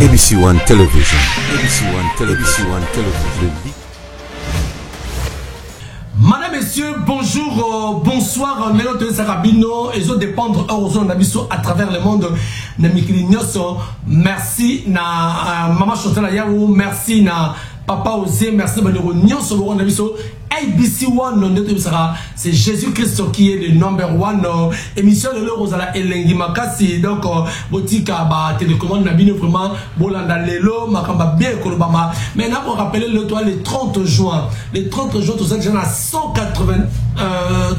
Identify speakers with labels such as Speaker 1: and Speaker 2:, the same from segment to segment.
Speaker 1: ABC One Television. ABC One Television.
Speaker 2: Madame, Messieurs, bonjour, bonsoir. Nous Sarabino et zo dépendre heureusement d'abisso à travers le monde. Merci na maman Chantala Yaou, merci na papa Osé, merci na Nyoso Boron d'abisso. ABC One, c'est Jésus-Christ qui est le number one. Émission de l'euro à la Elengi Makasi. Donc, Botika, télécommande Nabino vraiment, Bolanda Lelo, Makamba bien Kolobama. Maintenant, pour rappeler le 30 juin. Le 30 juin, tout ça, déjà à 180.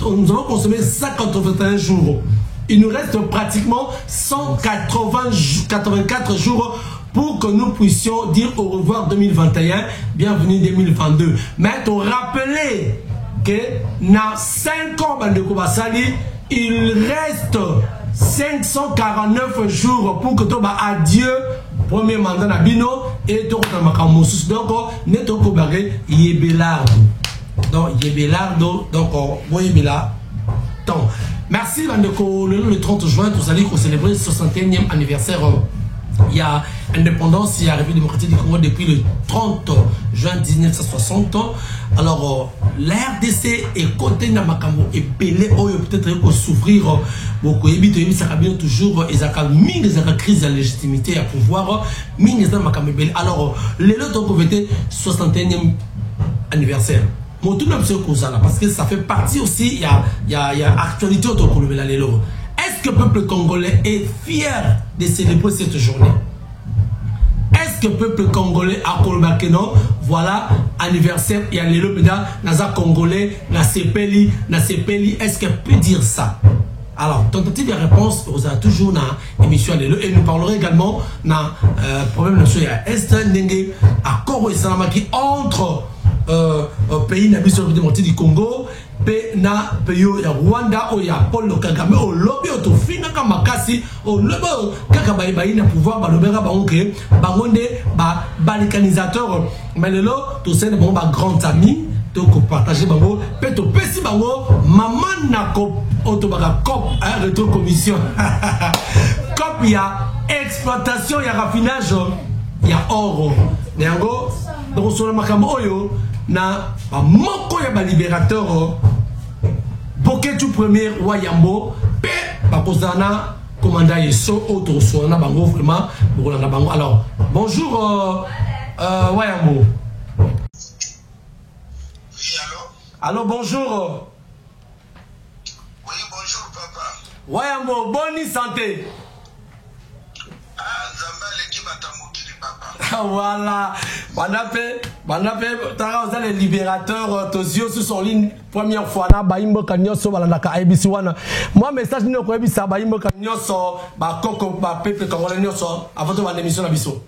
Speaker 2: Nous avons consommé 181 jours. Il nous reste pratiquement 184 jours pour que nous puissions dire au revoir 2021, bienvenue 2022. Mais pour rappeler que dans 5 ans de Kobasali, il reste 549 jours pour que tu aies adieu premier mandat Nabino et tu aies Makamosus. Donc, nous avons Yebelardo. Donc, Yebelardo, donc, merci Bandeko, le 30 juin, tous allez célébrer le 61e anniversaire. Il y a indépendance, il y a République démocratique du Congo depuis le 30 juin 1960. Alors, la RDC est côté Namakambo et Pelé, peut-être pour souffrir beaucoup. Et bien, ça a toujours, ils ont crise de légitimité à pouvoir. Alors, les autres ont fêté 61e anniversaire. Parce que ça fait partie aussi, il y a actualité autour de l'élo. Est-ce que le peuple congolais est fier de célébrer cette journée? Est-ce que le peuple congolais a Kolbakeno, voilà, anniversaire, il y a l'élo, Naza Congolais, na CPLI, est-ce qu'elle peut dire ça? Alors, tentative de réponse, vous avez toujours dans l'émission et nous parlerons également dans problème de Est Nenge à Koro et Salamaki entre pays n'habituel du Congo, na pays Rwanda, ou ya Paul Kagame, au lobby autofina comme Makasi, au lobby Kakabaï na pouvoir, balobera banque, bangonde, balkanisateur, mais le lot, tout ça, bon, grand ami. Donc partager bango peto pesi bango maman na cop autobaka cop retour commission cop il y a exploitation il y a raffinage il y a or nengo donc sur le makambo oyo na moko ya ba libérateur Boketu premier Wayambo pe ba kozana commandant yeso auto so na bango vraiment bolanda bango. Alors bonjour Wayambo. Allô, bonjour.
Speaker 3: Oui, bonjour, papa.
Speaker 2: Wayambo, bonne santé.
Speaker 3: Ah, Zamba, l'équipe à Tamokili, papa.
Speaker 2: Voilà. Banape, Tara, vous êtes les libérateurs, Tozio, sur son ligne, première fois, là, Baïmbo Kanyoso, Balanaka, ABC One. Moi, message, nous, quoi, ça, Baïmbo Kanyoso, Bakoko, Pepe, Congolais, Nyoso, avant de voir l'émission, la biso.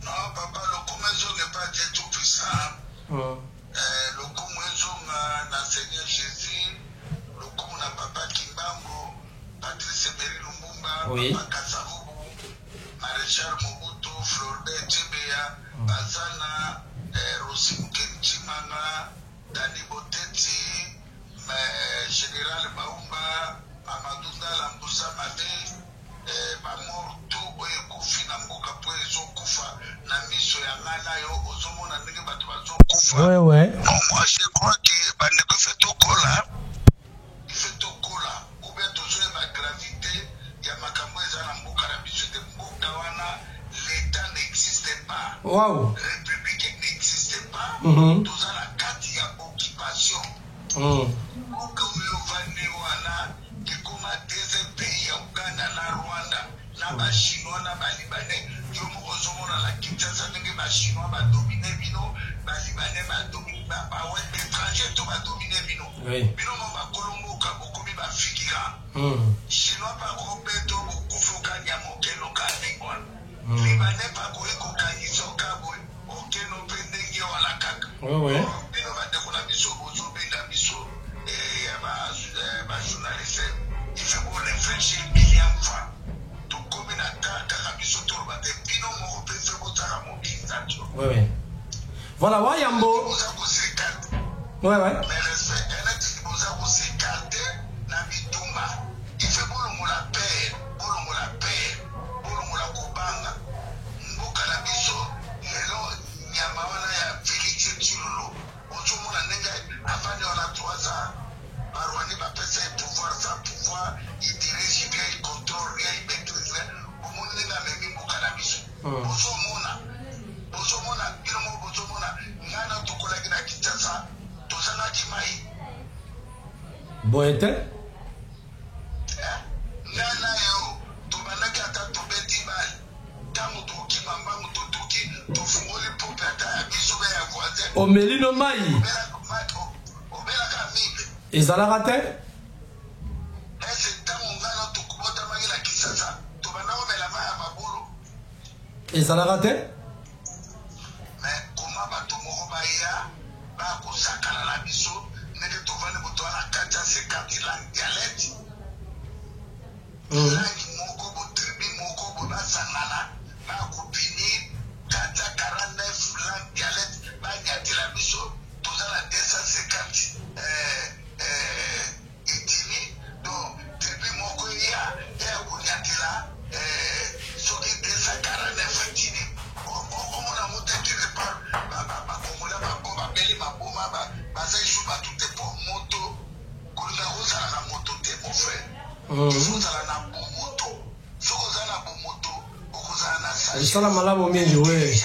Speaker 3: Non, papa, le commerce n'est pas du tout puissant. Le Koumouezou na Seigneur Jésus, le Koumou na Papa Kimbambo, Patrice Emery Lumumba,
Speaker 2: oui.
Speaker 3: Papa Kassaroubou, Maréchal Mobutu, Floribert Tshibéya, Bazana, Rossi Mukenchimanga, Dani Boteti, Général Baumba, Amadou Ndala Made, Bamor tout Oye Koufi na Mboka po ezo kufa na miso ya ngana yo ozomona ndenge bato bazo kufa.
Speaker 2: Ouais.
Speaker 3: Non, moi je crois que bandeko fait au cola ou bien toujours ma gravité ya makambo eza na mboka na biso de mboka wana l'état n'existe pas.
Speaker 2: Wow.
Speaker 3: République n'existe pas. Tous à la carte ya occupation. Mboka oyo vandi wana kikoma deuxième pays ya Uganda na Rwanda na ba Chinois na ba Libanais yo moko zomona la Kinshasa ndenge ba Chinois ba dominer bino ba Libanais ba dominer ba étranger to ba dominer bino bino mo ba kolomboka bokomi ba fikira Chinois pa ko beto bokufuka nyamo kelo ka ningwana Libanais pa ko eko kanyiso ka boy okeno pendenge wala kaka bino ba ndeko na biso bozo benda biso ba journaliste il fait bon réfléchir milliard fois tout comme na tata ka biso to ba de bino mo pe fait bon tara mo kinzacho
Speaker 2: voilà Wayambo mais
Speaker 3: respect elle dit boza ko s'écarter na bitumba il fait bon mo la paix
Speaker 2: Boete. Omelino mai. Ezalaka te? Ezalaka te? Ça la malade au mieux joué.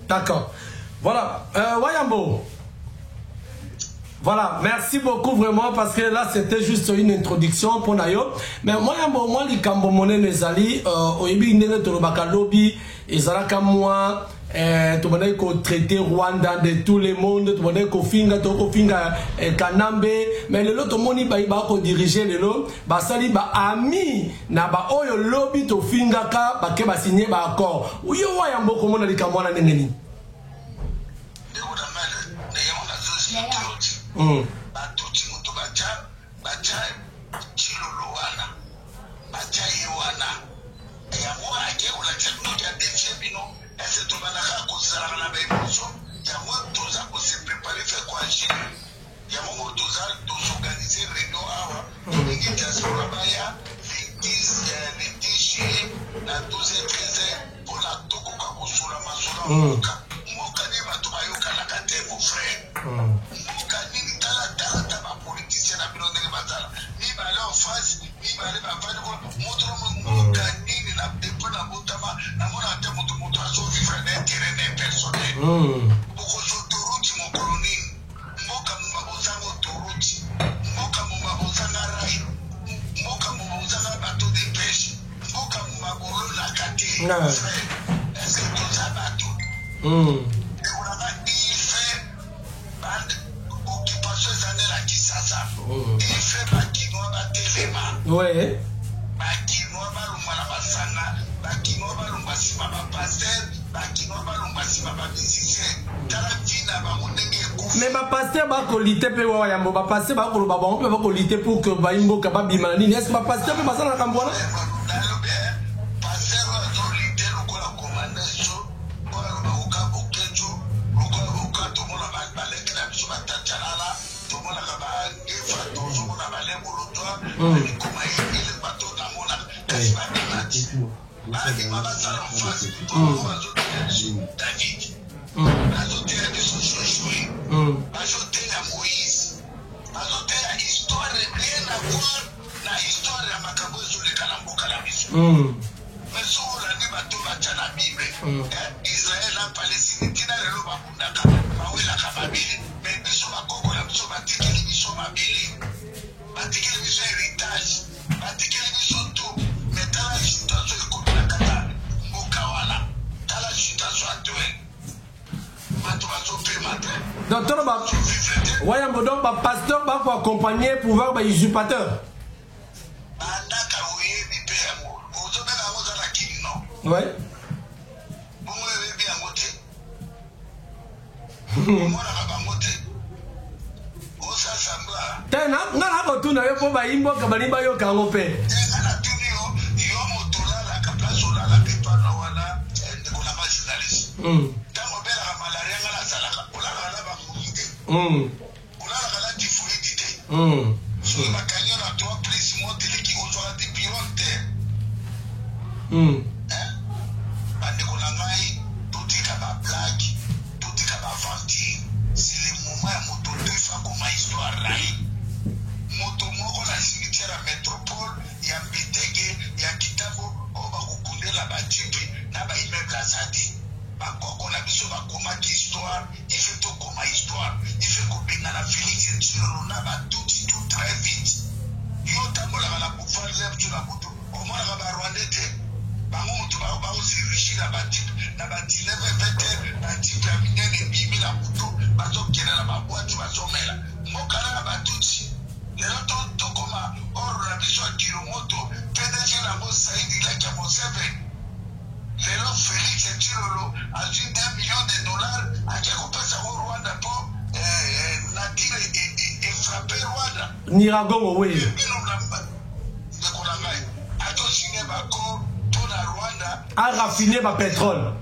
Speaker 2: D'accord. Voilà. Wayambo. Voilà. Merci beaucoup vraiment parce que là c'était juste une introduction pour Nayo. Mais Wayambo, moi les Cambomone Nezali, oyebi nene tolobaka lobby, ezalaka moi. Tu m'as qu'on traiter Rwanda de tout le monde, tu m'as qu'on finga Kanambe, mais le lot moni ba ko diriger le lot, ba sali ba ami na ba oyo lobby to finga ka ba ke ba signer ba accord. Uyo wa yambo ko mona likamwana ndengeni. Ouais. Mais ma pasteur va coliter pe wa yambo ba pasteur ba ko ba bon pe ba coliter pour que ba imbo ka ba bimani est-ce que ma pasteur pe passer na kambwana Docteur Ba, Wayambo donc ba pasteur ba pour accompagner pouvoir ba usurpateur. Ouais. Tena ngala ko tuna yo po ba imbo ka bani ba yo ka ngope.
Speaker 3: soki bakangi na 3 plus moto eleki kozwaka te pirogue te bandeko na ngai totika bablage totika baventure c'est le moment ya moto to ifa koma histoire na ye moto moko na cimetière ya métropole ya mbetege ya kitabo oyo bakokundela bajipe na baimmeuble azadi bakoko na biso bakomaki histoire ife tokoma histoire ife kobengana félix etulolo na batuti tout très vite yo tambolaka na pouvoir leptu na butu omonaka barwande te bango moto baosirishi na batipe na ba19 20 batipe ya minene bimi na butu bazokende na babwati bazomela mokala na batuti lelo tokoma oro na biso ya kilomoto pdg nango saidi laki ya moseveni lelo félix etulolo azwi $1 million ake kopesa ngo rwanda mpo natire efrape rwanda
Speaker 2: Niragongo, oui.
Speaker 3: ndeko na ngai atosigne bacor mpo na rwanda
Speaker 2: A raffiner ma pétrole.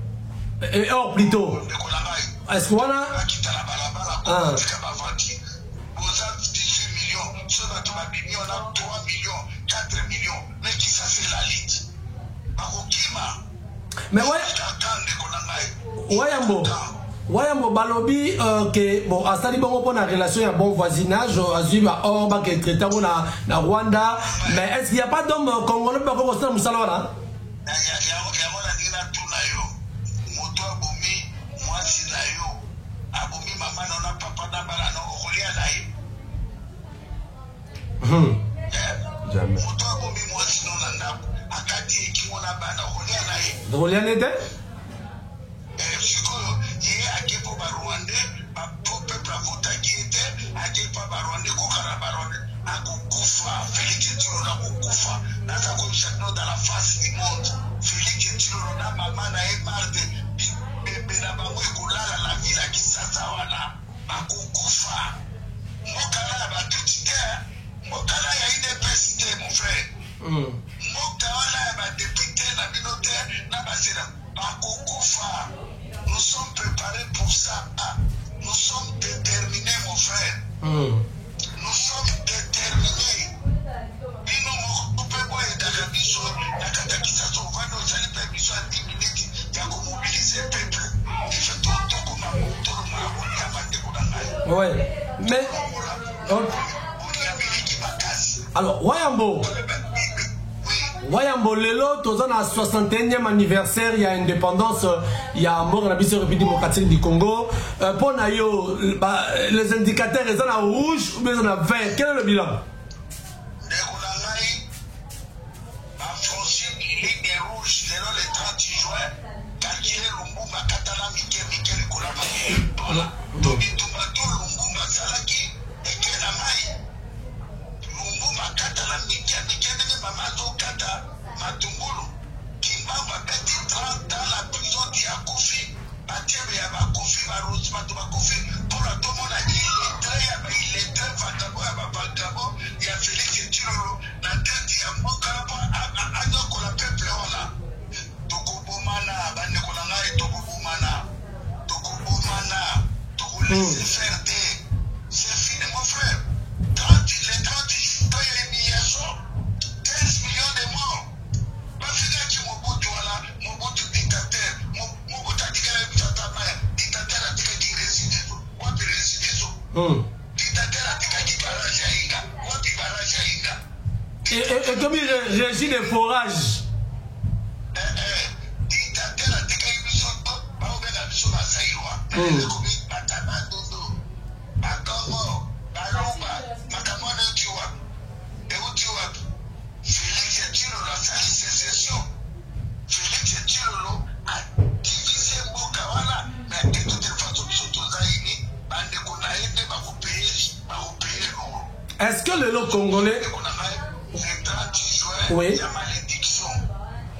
Speaker 2: Et or plutôt.
Speaker 3: ndeko na ngai
Speaker 2: Est-ce qu'on a.
Speaker 3: bakita na balabala kotika bavanti boza 18 millions so bato babimi ona 3 millions 4 millions mais qui ça c'est la lite bakokima
Speaker 2: Mais ouais.
Speaker 3: ndeko na ngai
Speaker 2: Wayambo balobi que bon asali bongo pour la relation ya bon voisinage azui ba or ba que traité na Rwanda mais est-ce qu'il y a pas d'homme congolais ba ko ça musala wana
Speaker 3: moto abomi mwasi na yo abomi mama na na papa na bala na okolia na ye
Speaker 1: Jamais.
Speaker 3: moto abomi mwasi na ndako akati ekimo na bana okolia na ye
Speaker 2: Rolia n'était
Speaker 3: sikoyo ye akepo barwande bapo peuple avotaki ete akepa barwande kokana barwande akokufa félix etulolo akokufa naza komisa bino dans la face du monde félix etulolo na mama na ye marte bebe na bango ekolala na vile ya kisasa wana bakokufa mokala ya batuti te mokala ya idps te mon frère mboka wana ya badepute na bino te na basena bakokufa. Nous sommes préparés pour ça. Nous sommes déterminés, mon frère. Nous sommes déterminés. Bino mokupe boye dakabiso dakatakisa sovano zali permission à 10 minutes ya mobiliser peuple. Il fait tout comme un moteur na ya bandeko na ngai.
Speaker 2: Ouais. Mais alors Wayambo lelo toza na 61e anniversaire ya indépendance ya mboka na biso République démocratique du Congo. Pour na yo les indicateurs ils sont en rouge ou bien en vert. Quel est le bilan?
Speaker 3: C'est fini mon frère. Les 30 jours, il y a une humiliation. 15 millions de morts. Mobutu dictateur. Mobutu a dit qu'il y a un dictateur a dit qu'il réside. Wapi réside. Dictateur a dit qu'il barrage à Inga. Wapi barrage à Inga.
Speaker 2: Et comme il régit les forages.
Speaker 3: Dictateur a dit qu'il y a une mission.
Speaker 2: Est-ce que le lot congolais... Oui.
Speaker 3: Il y a malédiction.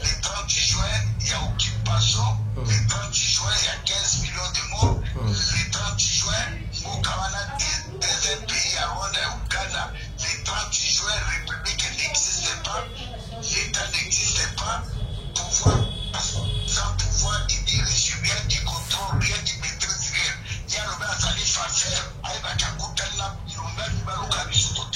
Speaker 3: Le 30 juin, il y a occupation. Le 30 juin, il y a 15 millions de morts. Le 30 juin, Mokawana, deuxième pays à Rwanda et Ouganda. Le 30 juin, la République n'existe pas. L'État n'existe pas. Pouvoir, sans pouvoir, il dirige rien, il contrôle rien, il maîtrise rien. Il y a le Bazali Fafer, Aïba Kakutana, il y a le Baluka Bisuto.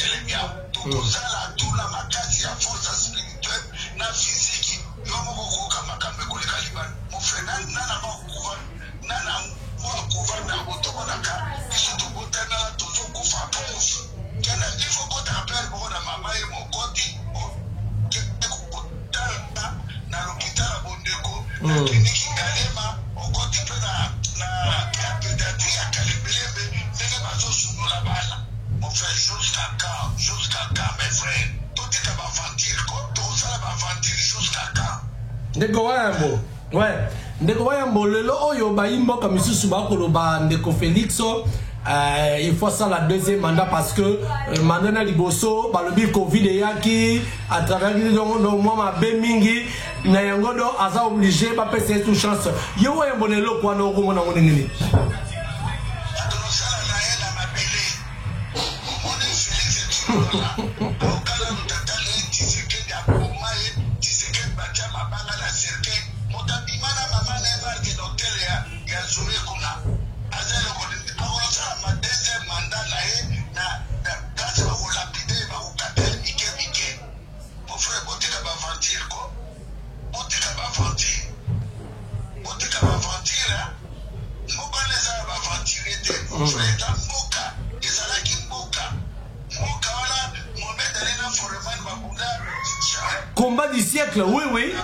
Speaker 3: tozala tuna makasi ya force spirituelle na physique yo moko koka makambe koleka libana mon frère nana makuva nana makuva na otomonaka biso tokotana tozokufa pofu kana ifo kota rappel bona mama ye mokoti kokotana na l'hôpital bondeko na kliniki kalema okoti pe na pédiatrie ya kalembelebe ndenge bazosundola bana mon frère jusqu'à quand mes frères tout est à m'aventir tout ça m'aventir jusqu'à quand
Speaker 2: ndeko wayambo ouais ndeko wayambo lelo oyo bayimboka misusu bakoloba ndeko Félix il faut ça la deuxième mandat parce que mandat na liboso balobi Covid eyaki à travers donc moi ma bemingi na yango do aza obligé ba pesa toute chance yo wayambo lelo kwa na okomona ngene combat du siècle, oui, oui.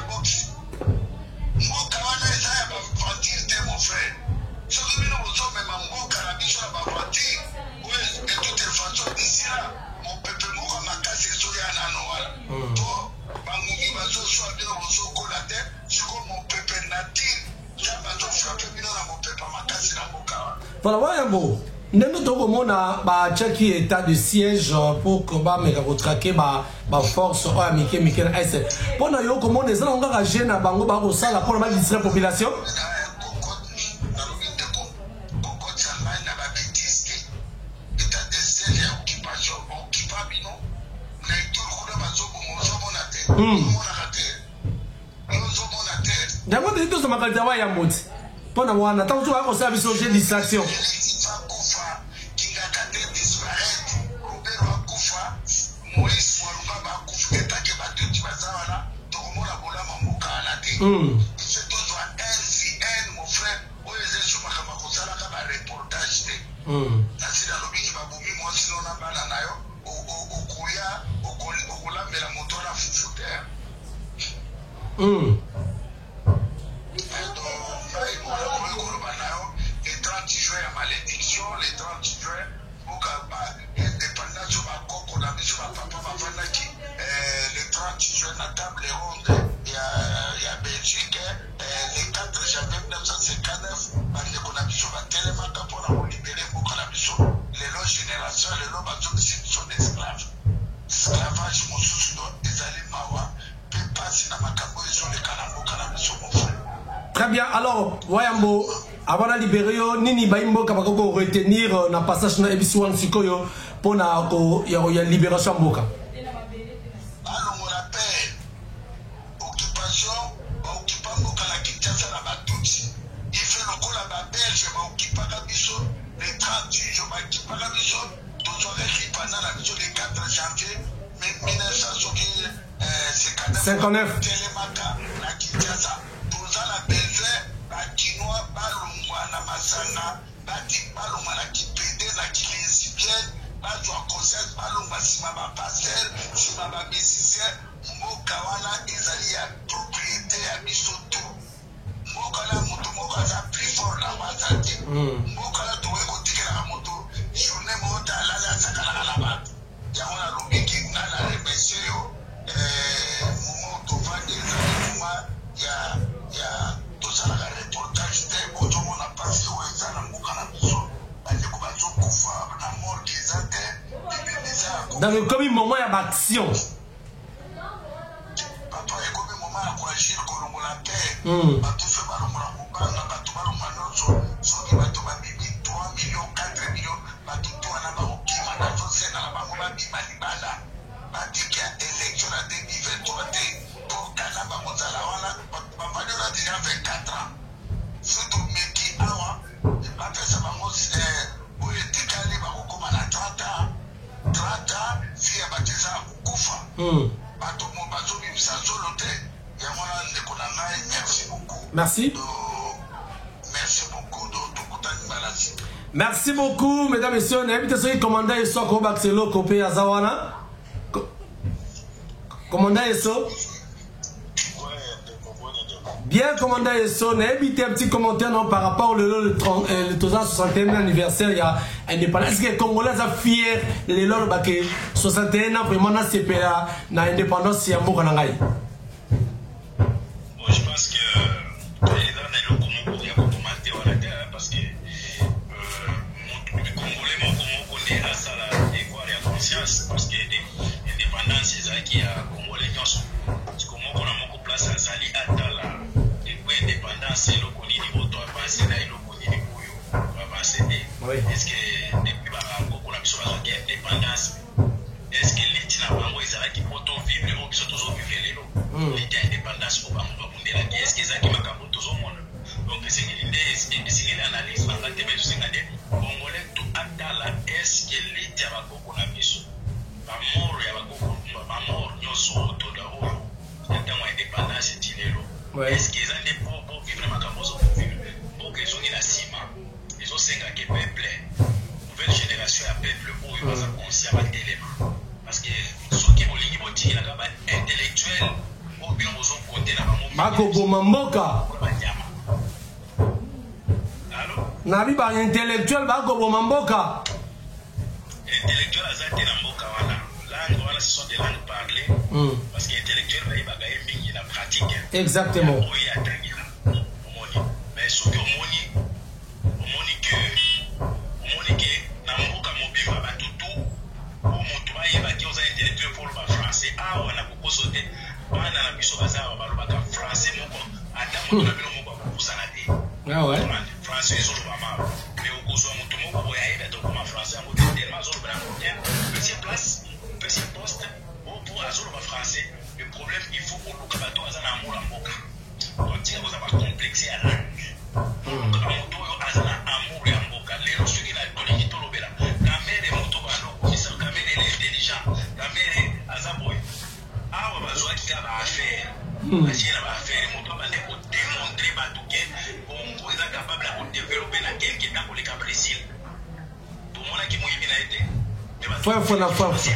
Speaker 2: Voilà, voilà, bon. Nous avons un état de siège pour que nous traquer ma force américaine. Pour nous, comment nous allons engager na bango bango sala pour la distraire population. D'abord, nous sommes en train de faire pour nous avoir tant que nous avons une distraction.
Speaker 3: mon frère, les 30 juin à malédiction, les 30 juin, indépendance, les 30 juin à table ronde, il y a Belgique, les 4 janvier 1959, pour libérer les longues générations, les longues sont esclaves. Esclavage, mon sous des aliments, peut passer dans ma cabo, ils sont les canaux, mon frère.
Speaker 2: Très bien, alors, Wayambo, avant de libérer, Nini Baimbo, Kabako retenir na passage na Ebisuan Sikoyo pour la libération Boka.
Speaker 3: Alors, on rappelle, occupation, occupant Boka la Kinshasa na Batouti. Il fait le coup la Belge, occupant la Bisso, les 30 jours, occupant la Bisso, tous les équipes pendant la Bisso le 4 janvier 1959. Télémata, la Kinshasa. La besoin bakinois balungwa na masana bati balungwa na kipede na kilesibienne bazwa conseil balungwa sima ba passer sima ba musicien mboka wana ezali ya propriété ya biso to mboka la moto moko aza plus fort na wazati mboka la towe kotikela moto journée mota alala sakala la bato yango na lobiki na la remercier yo moto vandi ezali mwa ya tout ça la reportage de Botomo n'a pas fait où est la Moukanamiso,
Speaker 2: dans le commun moment il y a action.
Speaker 3: Papa est comme moment à quoi agir comme on la paix. Bato fait balomona mobanga, bato balomana so qui bato babibi 3 millions, 4 millions, bato to na ba okima na so sena na bango babima libala. Batiki ya élection à 2023 pour kana ba mozala wana papa de la déjà 24 ans. Surtout Meki Awa, après ça va où était calé ba okoma na 30 ans. 30 ans, fille à baptiser à
Speaker 2: Merci. Merci beaucoup, mesdames et messieurs. N'invitez ceux qui commandent et sont comme Baxelo, Kopé, Azawana. Commandant Esso. Bien, commandant Esso, n'invitez un petit commentaire non, par rapport au 361e anniversaire. Il y a indépendance. Est-ce que les Congolais sont fiers les lors que 61 ans vraiment dans ces pays-là, dans l'indépendance, il y a beaucoup de choses.
Speaker 3: Je pense que parce que les Congolais m'ont à ça la conscience parce que l'indépendance c'est ça qui a Congolais qui sont parce que moi on a beaucoup place à Sali Atala depuis l'indépendance le connu niveau toi passer là le connu niveau va passer est-ce que depuis barango on a besoin de l'indépendance est-ce que l'État n'a pas ça qui peut vivre au biso toujours vivre les l'État indépendance au bango va monter là est-ce que ça qui m'a capot toujours monde donc c'est une analyse dans la TV c'est que Congolais tout Atala est-ce que l'État va beaucoup na biso ba mort ya ba mort nyonso autour de eux dans l'indépendance tinelo est-ce que ça n'est pas pour vivre makamozo pour vivre pour que ils la cima ils ont senga que peuple nouvelle génération ya peuple où ils vont conscient à l'élément parce que ceux qui bolingi boti la ba intellectuel ou bien aux autres côté là
Speaker 2: Mako Bomamboka Nabi ba intellectuel Mako Bomamboka
Speaker 3: intellectuel azate na mboka wana langue wana ce sont des langues parlées parce que intellectuel ba iba gaye mingi na pratique
Speaker 2: exactement
Speaker 3: mais ce que omoni que na mboka mobimba ba tutu o mutu ba iba ki oza intellectuel pour le français awa na kokosote bana na biso bazaba balobaka français moko ata moto na bino moko akusana te français ezolo ba maro mais okozwa moto moko boya ebe to koma français mo tellement zolo bana bien petit place petit poste pour azolo ba français le problème il faut que le bateau azana amour en mboka donc tika koza ba complexe ya langue moto azana amour ya mboka lelo soki na toliki tolobela kamere moto bano kisa kamere il est intelligent kamere azaboy awa bazwaki ka ba affaire bachina ba affaire moto bande ko démontrer bato ke bongo eza capable de développer na quelque temps koleka Brésil tout mona ki moyibi na ete
Speaker 2: foi na force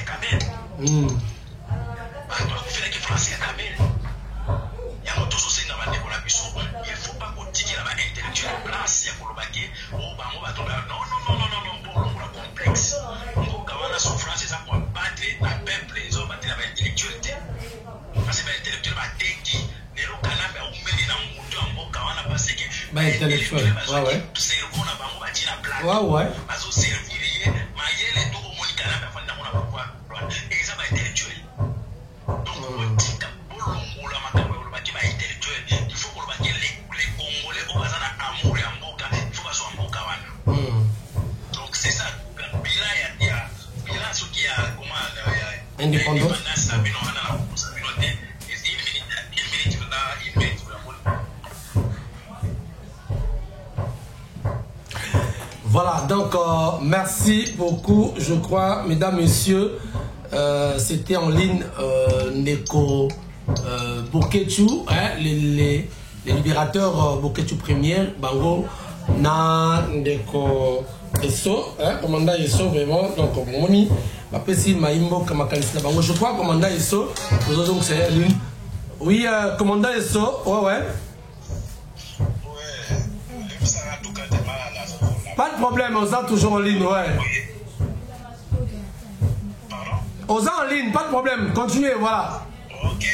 Speaker 3: bato akufela ki français ya kamere yango tozosenga bandeko na biso il faut pas kotikela ba intellectuel place ya koloba ke bango bato non bolongola complexe mboka wana souffrance eza kobattre na peuple ezobate na ba intellectuel te parce que ba intellectuel batengi lelo kanambe aumeli na mutu ya mboka wana parce que
Speaker 2: ba intellectuel
Speaker 3: cerveau na bango bati na place bazoservir ye mayele to omoni kanambe afanda mona bakwa eza ba intellectuel donc otika bolongola makambo olobaki ba intellectuel il faut kolobaki les Congolais oyo baza na amour ya mboka il faut bazwa mboka wana donc c'est ça bilan soki ya comment indépendance na bino wana na kokosa bino te une minute
Speaker 2: voilà donc merci beaucoup je crois mesdames messieurs c'était en ligne Neko Boketu hein, les libérateurs Boketu première Bango na Neko Esso hein, commandant Esso vraiment donc moni Bapesi Maimbo Kamakalista Bango je crois commandant Esso donc c'est l'une oui commandant Esso ouais pas de problème on est toujours en ligne ouais on est en ligne pas de problème continuez voilà
Speaker 3: ok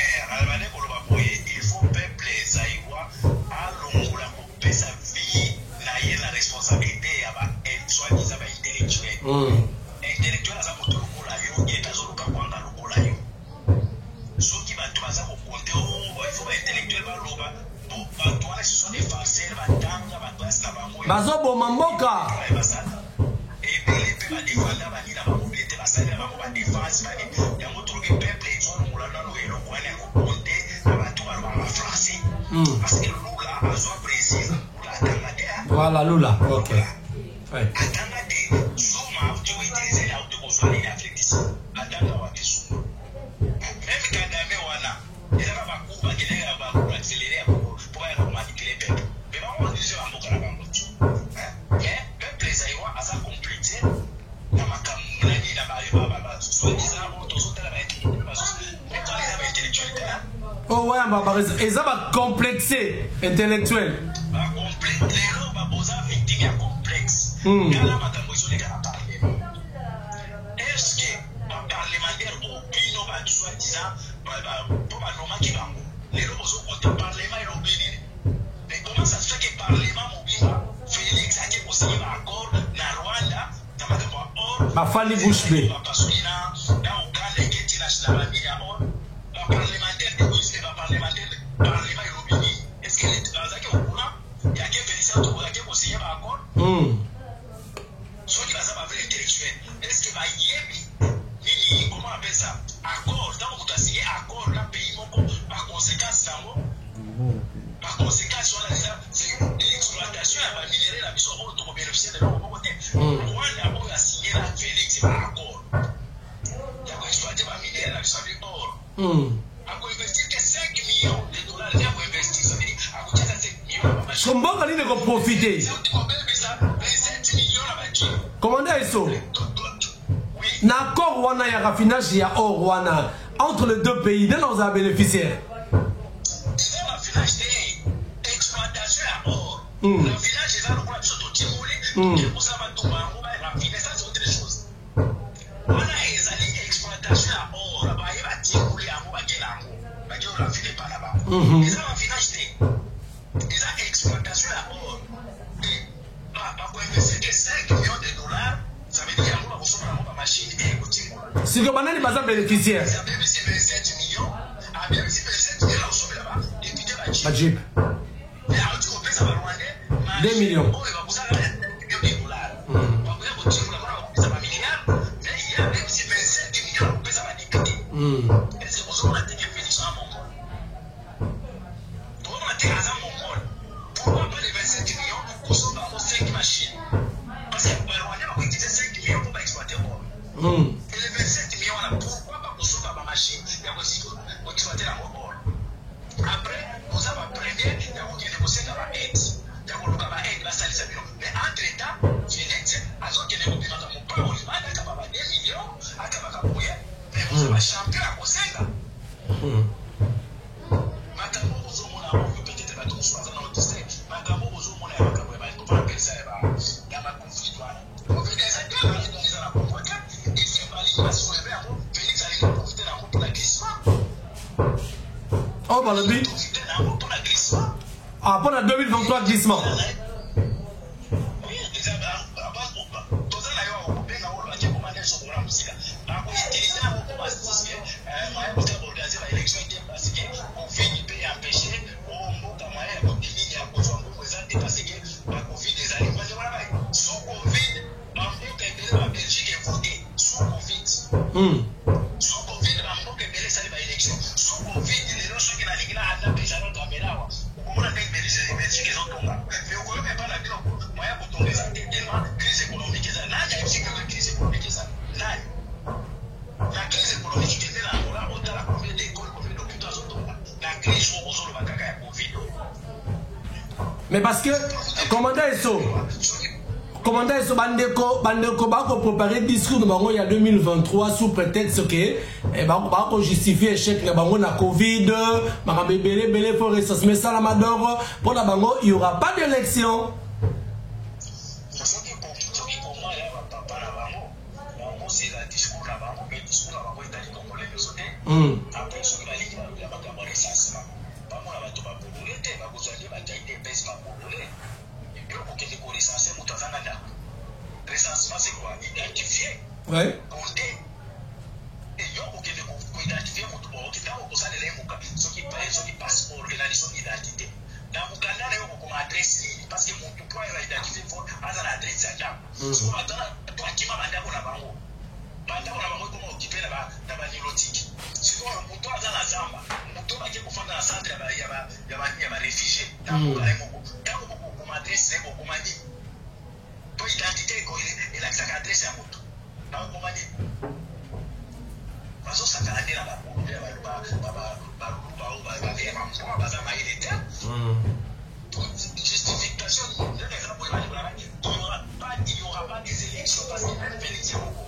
Speaker 3: il faut peuple zaïwa alongola kopesa vie na ye la responsabilité ya ba soi-disant ba intellectuel intellectuel aza moto lokola yo yeta zoluka kwanga lokola yo soki bato baza kokonte il faut ba intellectuel baloba bato wana ce sont des farceurs batanga bato asina bango
Speaker 2: bazoboma mboka
Speaker 3: ebele mpe badefanda banina bamobilité basalela bango badefense bani yango toloki peuple ezolongola nano eloko wana ya kokonte na bato baloba bafrançais parce que lula azwa Brésil lula atanga te
Speaker 2: voilà lula ok
Speaker 3: atanga te zuma tiko utilize ya utokozwa nini Afrique d'ici atanga wate zuma
Speaker 2: Oh ouais, ils ont un complexe intellectuel.
Speaker 3: Est-ce que un parlementaire au Bino va soi-disant pour ma norme qui va les robots sont contre parlement et l'obéir. Mais comment ça se fait que le parlement mobile Félix a été aussi accord na Rwanda dans ma
Speaker 2: Fali Bush B.
Speaker 3: Est-ce que les au courant il y a quelques Félix qui ont conseillé accord? Soit qui va savoir vrai intellectuel. Est-ce que comment on appelle ça? Accord, tant que tu as signé accord, là, pays, par conséquence, par conséquence, c'est l'exploitation, elle va minérer la mission pour bénéficier de l'eau. Rwanda a signé la Félix, c'est pas accord. Il y a exploité, va minérer la mission de l'or. On va investir que 5 millions de dollars, il y a investir, ça veut dire, à côté de 5 millions.
Speaker 2: Comment on va profiter?
Speaker 3: 27 millions là-bas.
Speaker 2: Commandant Esso, l'accord Rwanda et raffinage et or Rwanda entre les deux pays, de nos bénéficiaires.
Speaker 3: C'est raffinage exploitation à or. Raffinage est là, le quoi, surtout Timolé, pour ça, va tout raffiner, ça c'est autre chose. Voilà, ils allaient exploitation à or, là-bas, il va Timolé à moi, il va raffiner par là-bas. Ils ont raffinage, ils ont exploitation à or. C'est 5 millions de dollars, ça veut dire qu'il y a une machine et un outil.
Speaker 2: Si le banane n'est pas un bénéficiaire.
Speaker 3: Ça veut dire que c'est 27 millions. Même si 27 millions, on sauve là-bas, député va dire.
Speaker 2: Majib.
Speaker 3: Mais alors, tu comprends, ça va loin.
Speaker 2: 2 millions.
Speaker 3: Oh, il va pousser à 1 million de dollars. On va pousser à 1 milliard. Mais il y a même si 27 millions, on peut ça va député. Et c'est pour ça qu'on a dit que Félix a un bon rôle. Pourquoi on a dit qu'il a un bon rôle? Pourquoi pas les 27 millions pour sauver 5 machines? Parce que le Rwanda va utiliser 5 millions pour exploiter l'or. Et les 27 millions là, pourquoi pas pour sauver ma machine pour exploiter la or? Après, vous avez premier, il y a qui négocier dans la aide. Il y a qui négocier dans la aide, la salle de millions. Mais entre-temps, Félix, à ce qu'il y a qui dans mon plan, on lui demande à 2 millions, à Kabakabouya. Mais vous avez un champion à Kosenga. Makambo, vous avez un peut-être pas tous, pas dans le district. Makambo, vous avez un ça va dans ma conflit. On veut des acteurs dans la convoquée. Et si on va aller soulever un mot, Félix allait profiter d'un mot pour la glissement.
Speaker 2: Oh, bah le but.
Speaker 3: Profiter d'un mot pour la glissement.
Speaker 2: Ah, pour la 2023 glissement.
Speaker 3: Oui, déjà, tout ça, là, on peut bien avoir le commander sur le musique. Par contre, utiliser un mot pour assister, on peut organiser l'élection parce qu'on fait du pays empêché, on monte à moyen, on dit, on présente parce que la Covid des aliments, sous Covid, la Belgique est votée sous Covid. Sous Covid, la Belgique est élection. Sous Covid, les gens qui ont la Ligue là, on a déjà notre caméra. On a des Belgiques qui sont tombés. Mais on ne peut pas la dire. Moyen pour tomber, ça tellement crise économique. Là, il y a aussi une crise économique. Là, la crise économique qui était là, on a la combien d'écoles, combien d'hôpitaux sont tombés. La crise, on a le Covid.
Speaker 2: Mais parce que, commandant Esso, Bandeko va préparer discours de il y a 2023 sous prétexte que va justifier l'échec de la Covid, il faut ressourcer, mais ça, pour la bango, il n'y aura pas d'élection.
Speaker 3: Recensement, c'est quoi? Identifier.
Speaker 2: Ouais.
Speaker 3: Compter. Et il y a aucun identifier pour tout le monde. Ceux qui passent pour l'organisation d'identité. Dans mon canal, il y a beaucoup d'adresses parce que mon point est identifié pour l'adresse à la si on attend, toi qui m'as mandé pour la banque. Mandé pour la banque, comment occuper la nélotique. Si on a un dans la Zamba, on doit aller pour faire dans la centre, il y a des réfugiés. Dans mon canal, il y a beaucoup d'adresses, beaucoup d'adresses. Pour l'identité, il a sa adresse à moto. Dans le moment, parce que ça a été là-bas pour justification, il n'y aura pas des élections parce qu'il y a Félix Yamoko.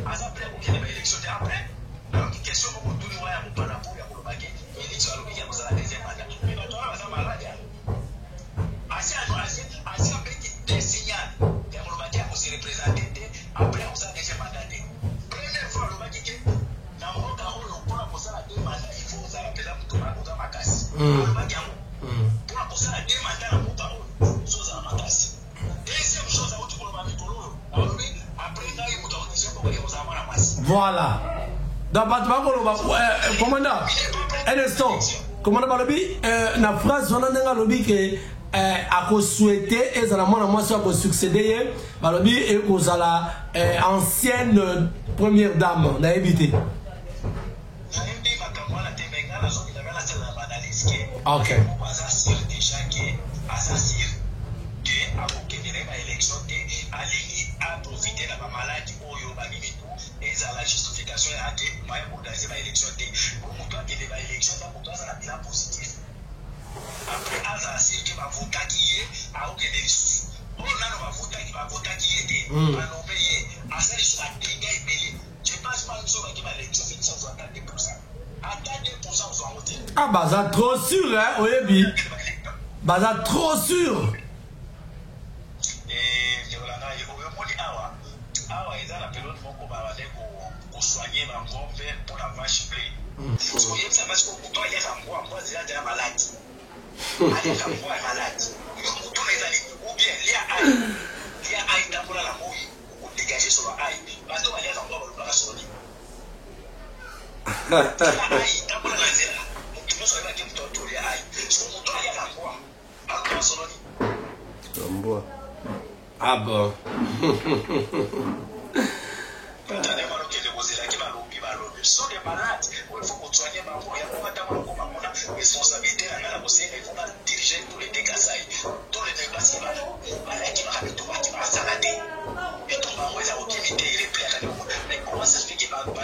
Speaker 3: À ça, après, vous avez élection après. Donc, question pour tout le monde, il y a un pour le baguette. Il dit que il y a un deuxième mandat. Mais maintenant, on va malade. Assez avec des signaux. Il y a un baguette pour se représenter. Après, on a deuxième mandat. Première fois, le baguette, dans mon cas, on a pour ça la deux mandats. Il faut ça la présence pour ma casse. Le baguette, pour ça la deux mandats, on a pour ça ma casse. Deuxième chose, on a pour le baguette. Après, il y a une autorisation pour que vous ayez la masse.
Speaker 2: Voilà. Dans le commandant, un instant. Commandant Balobi, la phrase, on a un lobby qui a souhaité, et ça a moi succéder, Balobi, et aux ancienne première dame, on a évité. Ok.
Speaker 3: La justification est à dire que l'élection est l'élection positive. Après, qui va voter qui est à aucun des ressources. On a voter qui est je pense pas que l'élection fait 160%. À 2% sont votés.
Speaker 2: Ah, bah, ça trop sûr, hein, oui, bah, ça trop sûr.
Speaker 3: Soigner ma bombe pour la vache bleue. Parce que ça passe pour toi, il y a un mois, moi, c'est déjà malade. Il y a un mois malade. Ou bien, il y a un dans la mouille, ou dégager sur la haie. Parce qu'il y a un mois, on va sonner. Il y a un dans la zéla. Donc, il ne faut pas qu'il me tourne les haïs. Parce que toi, il y a un mois, on va sonner.
Speaker 1: Un mois.
Speaker 2: Ah bon.
Speaker 3: Sont des malades, il faut qu'on soigne ma voix, il faut qu'on ait responsabilité, il faut diriger tous les dégâts, tous les dégâts, qui va s'arrêter. Et tout le monde a aucune idée, il est clair. Mais comment ça se fait qu'il va pas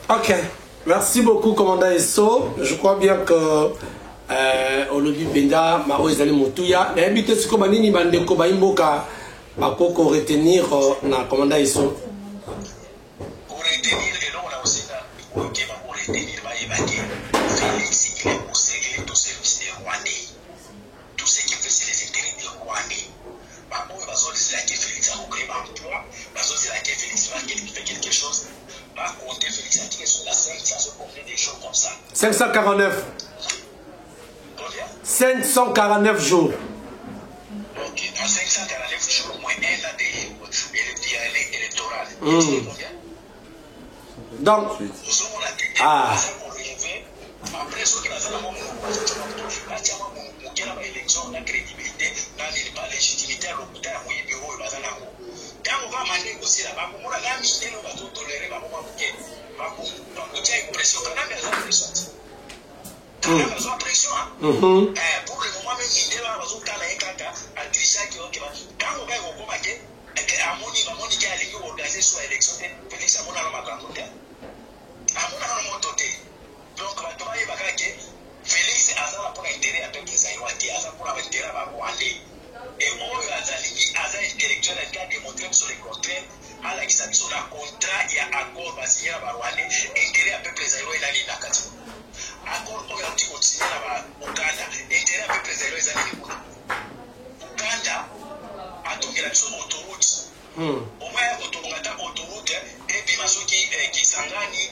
Speaker 2: Ok, merci beaucoup, commandant Esso. Je crois bien que Olobi Benda, Maro Ezali Moutouya, mais habitez ce que Manini Bandeko Baimboka, Bakoko retenir na commandant Esso.
Speaker 3: Pour retenir, et là on a aussi pour retenir, Félix, il est au service des Rwandais. Tout ce qui fait, c'est les intérêts des Rwandais. C'est là que Félix a recréé un emploi, c'est là que Félix fait quelque chose. Par contre, Félix a tiré sur la scène, ça se comprend des choses comme ça.
Speaker 2: 549.
Speaker 3: Combien?
Speaker 2: 549 jours.
Speaker 3: Ok, dans 549 jours, au moins un an électoral.
Speaker 2: Donc,
Speaker 3: ah. Après, ce qui va faire l'élection, la crédibilité, la légitimité à l'hôpital, oui, bureau, il va faire la cour. Quand on va négocier là-bas, on va la on va tout tolérer, on va il y a une pression, quand même, il y a une pression. Quand même, il y a une pression, hein. Pour le moment, même, il y a un caca, à Trisha qui va. Quand on va au Comité, à mon qui a organisé sur l'élection, Félix a mon arme à côté. À mon arme à côté. Donc, on va y aller. Félix a pour intérêt à peuple Zaïwati, a pour intérêt à Rwandais. Et on a électeur qui a démontré sur les contraires, à la sur le contrat, il y a accord signé à Rwandais, intérêt à peuple Zaïwati, il a dit Nakati. Accord on a signé à Ouganda, intérêt à peuple Zaïwati, il a dit Ouganda a tombé la sur autoroute. Au moins, autoroute, et puis qui s'engage, et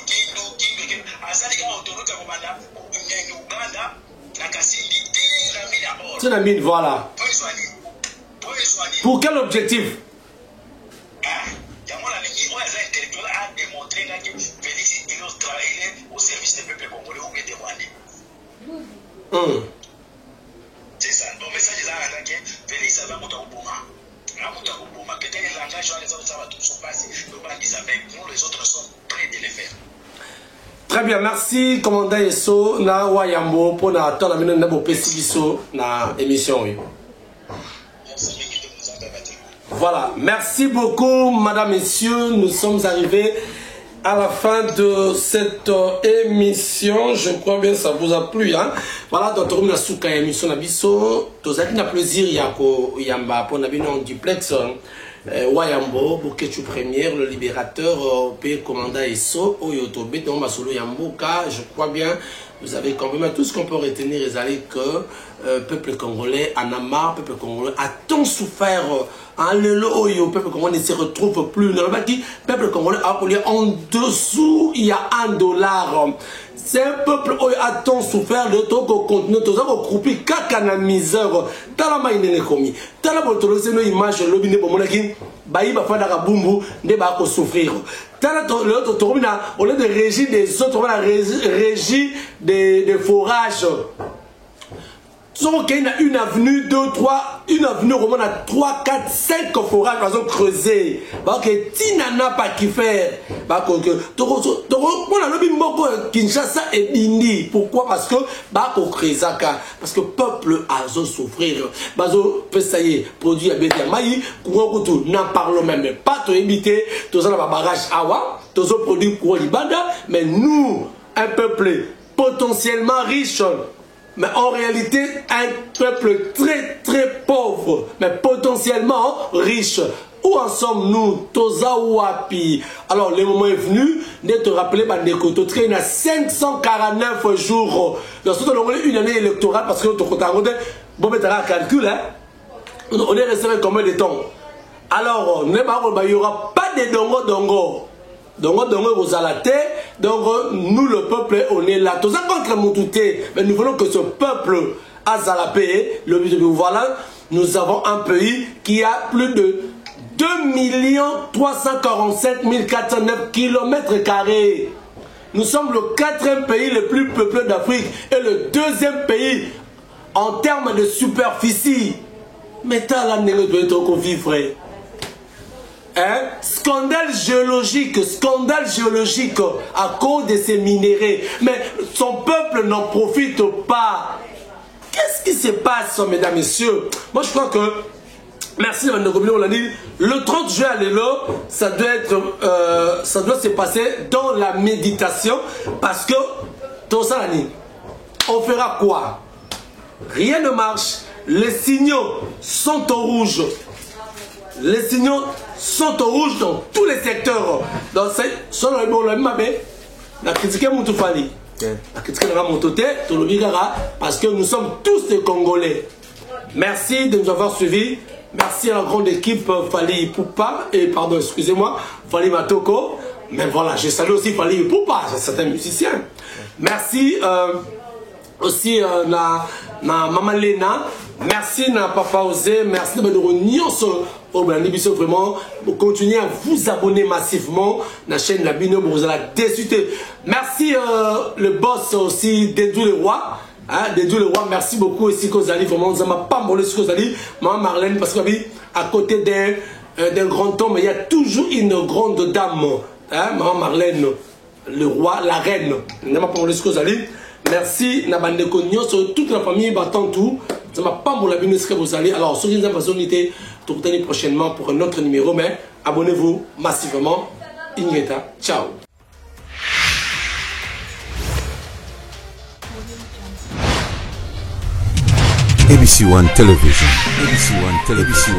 Speaker 3: qui asali autoroute à Ouganda, la Kassindi,
Speaker 2: c'est la mine, voilà. Pour quel objectif?
Speaker 3: A démontré que Félix est au service des peuples congolais ou des Rwandais. C'est ça. Donc, message est là, que Félix a monté au Bouma. A monté au Bouma. Que tel langage, les autres, ça va tout se passer. Donc, nous, les autres sont prêts de le faire.
Speaker 2: Très bien, merci, commandant Esso, na Wayambo, pour na temps na mine na bo pesibiso na émission. Voilà, merci beaucoup, madame, messieurs, nous sommes arrivés à la fin de cette émission. Je crois bien que ça vous a plu, hein. Voilà, donc on a souka émission na biso, tous avez na plaisir yako yamba pour na bino en duplex. Wayambo, Boketu Première, le libérateur, P. Commandant Esso, Oyotobe, dans Masolo Yamboka, je crois bien, vous avez quand même tout ce qu'on peut retenir, et que peuple congolais en a marre, peuple congolais a tant souffert, le peuple congolais ne se retrouve plus. Peuple congolais a collé en dessous, il y a $1. C'est un peuple qui a tant souffert de tout au continent, tout ça, au croupi, caca na misère, t'as la main commis. T'as la bonne image, le biné pour mon équipe, baïba fada bumbu, ne va pas souffrir. T'as l'autre tourmina, au lieu de régir des autres, on a régir des forages. Donc, il y a une avenue, 2, 3, une avenue, on a 3, 4, 5 forages, par exemple, creusés. Parce que Tinana pas qui fait. Parce que, on a le bimbo Kinshasa et Bindi. Pourquoi? Parce que, parce que le peuple a souffrir. Parce que, ça y est, produit à Bédia Maï, n'en parlons même pas, tu éviter, tout ça, barrage Awa, tout ça, produit pour Libanda, mais nous, un peuple potentiellement riche, mais en réalité, un peuple très très pauvre, mais potentiellement riche. Où en sommes-nous? Toza Wapi. Alors, le moment est venu de te rappeler, Bandekoto, il y a 549 jours. Lorsque on a une année électorale, parce que tu as un calcul, hein? On est resté combien de temps? Alors, il n'y aura pas de dongo. Donc nous le peuple on est là. Tout ça contre Moutouté, mais nous voulons que ce peuple a Zalapé. Voilà, nous avons un pays qui a plus de 2 347 409 km². Nous sommes le 4e pays le plus peuplé d'Afrique et le 2e pays en termes de superficie. Mais t'as la négociation de trop vivre. Hein? Scandale géologique à cause de ces minéraux. Mais son peuple n'en profite pas. Qu'est-ce qui se passe, mesdames, messieurs? Moi, je crois que, merci, on l'a dit, le 30 juin, ça doit se passer dans la méditation. Parce que, tout ça, on fera quoi? Rien ne marche. Les signaux sont au rouge. Les signaux sont au rouge dans tous les secteurs. Dans la critique Moutoufali. La critique parce que nous sommes tous des Congolais. Merci de nous avoir suivis. Merci à la grande équipe Fali Poupa. Et pardon, excusez-moi, Fali Matoko. Mais voilà, je salue aussi Fali Poupa, c'est certains musiciens. Merci aussi na Maman Lena. Merci na Papa Osé. Merci de nous vraiment continuez à vous abonner massivement la chaîne La Bino pour vous allez désuter. Merci le boss aussi Dédou le Roi. Hein, Dédou le Roi, merci beaucoup aussi Kozali. Vraiment, ça m'a pas molé ce Kozali. Maman Marlène, parce qu'à côté d'un grand homme, il y a toujours une grande dame. Hein, Maman Marlène, le roi, la reine. Ça m'a pas molé ce Kozali. Merci Nabande Kogno, sur toute la famille battant tout. Ça m'a pas molé ce que vous allez. Alors, sur une opportunité, tout prochainement pour un autre numéro, mais abonnez-vous massivement. Ingeta, ciao.
Speaker 1: ABC One Television. ABC One Television.